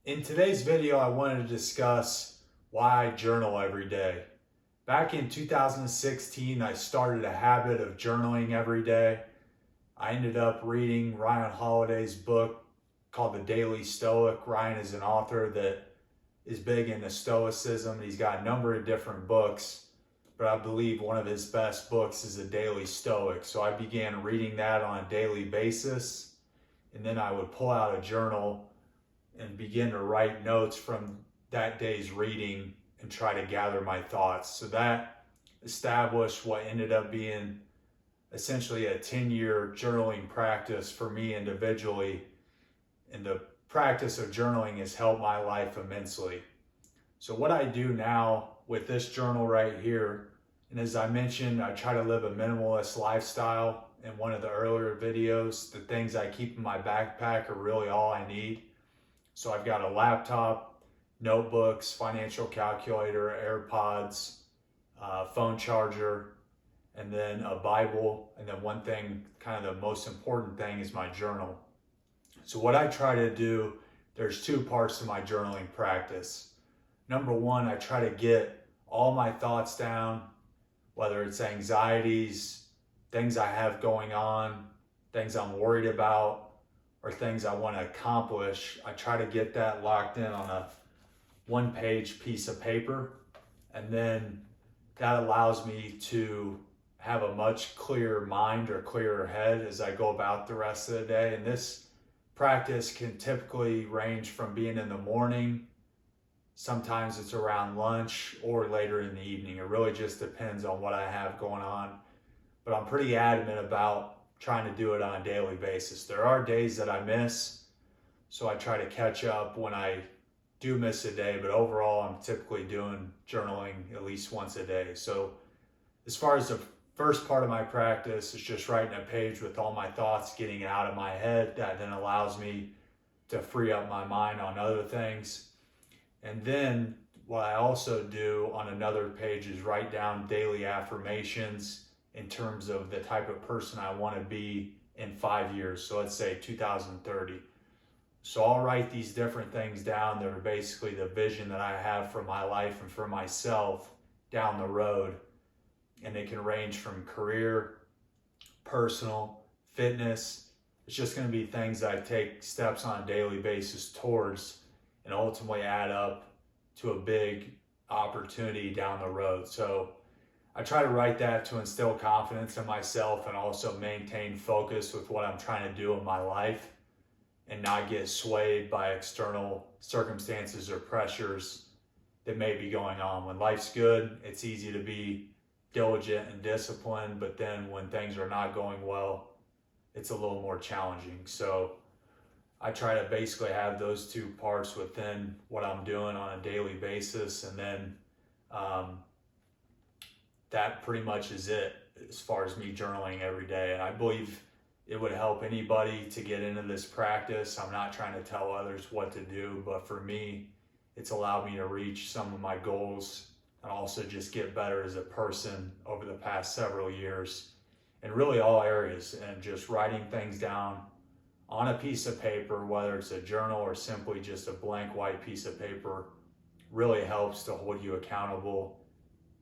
In today's video, I wanted to discuss why I journal every day. Back in 2016, I started a habit of journaling every day. I ended up reading Ryan Holiday's book called The Daily Stoic. Ryan is an author that is big into Stoicism. He's got a number of different books, but I believe one of his best books is The Daily Stoic. So I began reading that on a daily basis, and then I would pull out a journal and begin to write notes from that day's reading and try to gather my thoughts. So that established what ended up being essentially a 10-year journaling practice for me individually. And the practice of journaling has helped my life immensely. So what I do now with this journal right here, and as I mentioned, I try to live a minimalist lifestyle in one of the earlier videos. The things I keep in my backpack are really all I need. So I've got a laptop, notebooks, financial calculator, AirPods, phone charger, and then a Bible. And then one thing, kind of the most important thing, is my journal. So what I try to do, there's two parts to my journaling practice. Number one, I try to get all my thoughts down, whether it's anxieties, things I have going on, things I'm worried about, or things I want to accomplish. I try to get that locked in on a one-page piece of paper, and then that allows me to have a much clearer mind or clearer head as I go about the rest of the day. And this practice can typically range from being in the morning, sometimes it's around lunch, or later in the evening. It really just depends on what I have going on. But I'm pretty adamant about trying to do it on a daily basis. There are days that I miss, so I try to catch up when I do miss a day, but overall I'm typically doing journaling at least once a day. So as far as the first part of my practice, it's just writing a page with all my thoughts, getting it out of my head. That then allows me to free up my mind on other things. And then what I also do on another page is write down daily affirmations in terms of the type of person I want to be in 5 years. So let's say 2030. So I'll write these different things down that are basically the vision that I have for my life and for myself down the road. And it can range from career, personal, fitness. It's just going to be things that I take steps on a daily basis towards and ultimately add up to a big opportunity down the road. So I try to write that to instill confidence in myself and also maintain focus with what I'm trying to do in my life and not get swayed by external circumstances or pressures that may be going on. When life's good, it's easy to be diligent and disciplined, but then when things are not going well, it's a little more challenging. So I try to basically have those two parts within what I'm doing on a daily basis, and then that pretty much is it as far as me journaling every day. And I believe it would help anybody to get into this practice. I'm not trying to tell others what to do, but for me, it's allowed me to reach some of my goals and also just get better as a person over the past several years in really all areas. And just writing things down on a piece of paper, whether it's a journal or simply just a blank white piece of paper, really helps to hold you accountable,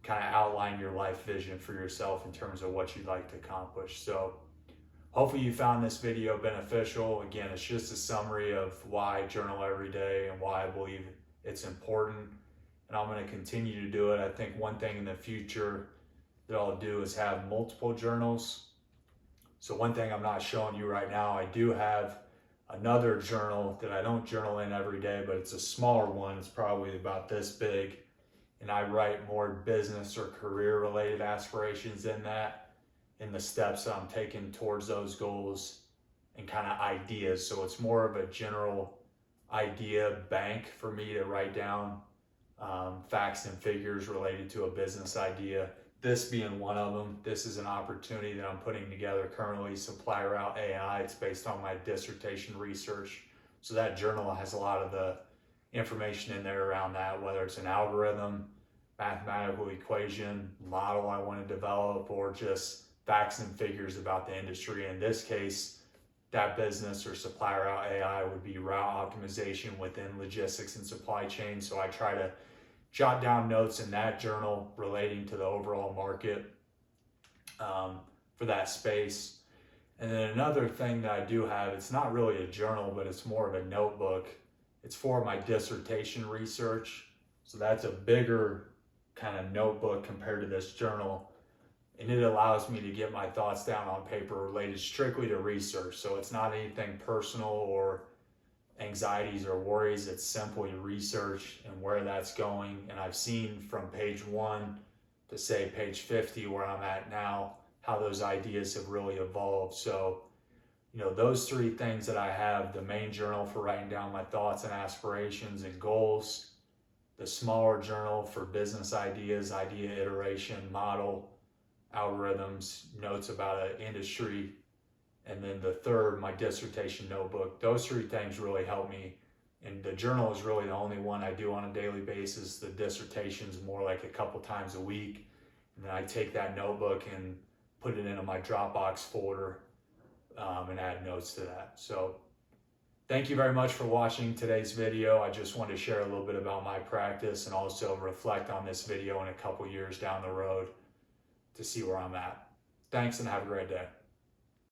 kind of outline your life vision for yourself in terms of what you'd like to accomplish. So hopefully you found this video beneficial. Again, it's just a summary of why I journal every day and why I believe it's important. And I'm going to continue to do it. I think one thing in the future that I'll do is have multiple journals. So one thing I'm not showing you right now, I do have another journal that I don't journal in every day, but it's a smaller one. It's probably about this big. And I write more business or career related aspirations in that, in the steps that I'm taking towards those goals and kind of ideas. So it's more of a general idea bank for me to write down facts and figures related to a business idea. This being one of them. This is an opportunity that I'm putting together currently, Supply Route AI. It's based on my dissertation research. So that journal has a lot of the information in there around that, whether it's an algorithm, mathematical equation, model I want to develop, or just facts and figures about the industry. In this case, that business or supplier route AI would be route optimization within logistics and supply chain. So I try to jot down notes in that journal relating to the overall market for that space. And then another thing that I do have, it's not really a journal, but it's more of a notebook. It's for my dissertation research. So that's a bigger kind of notebook compared to this journal. And it allows me to get my thoughts down on paper related strictly to research. So it's not anything personal or anxieties or worries. It's simply research and where that's going. And I've seen from page 1 to say page 50 where I'm at now, how those ideas have really evolved. So, you know, those 3 things that I have: the main journal for writing down my thoughts and aspirations and goals, the smaller journal for business ideas, idea iteration, model, algorithms, notes about an industry, and then the third, my dissertation notebook. Those 3 things really help me. And the journal is really the only one I do on a daily basis. The dissertation is more like a couple times a week. And then I take that notebook and put it into my Dropbox folder and add notes to that. So thank you very much for watching today's video. I just wanted to share a little bit about my practice and also reflect on this video in a couple years down the road to see where I'm at. Thanks and have a great day.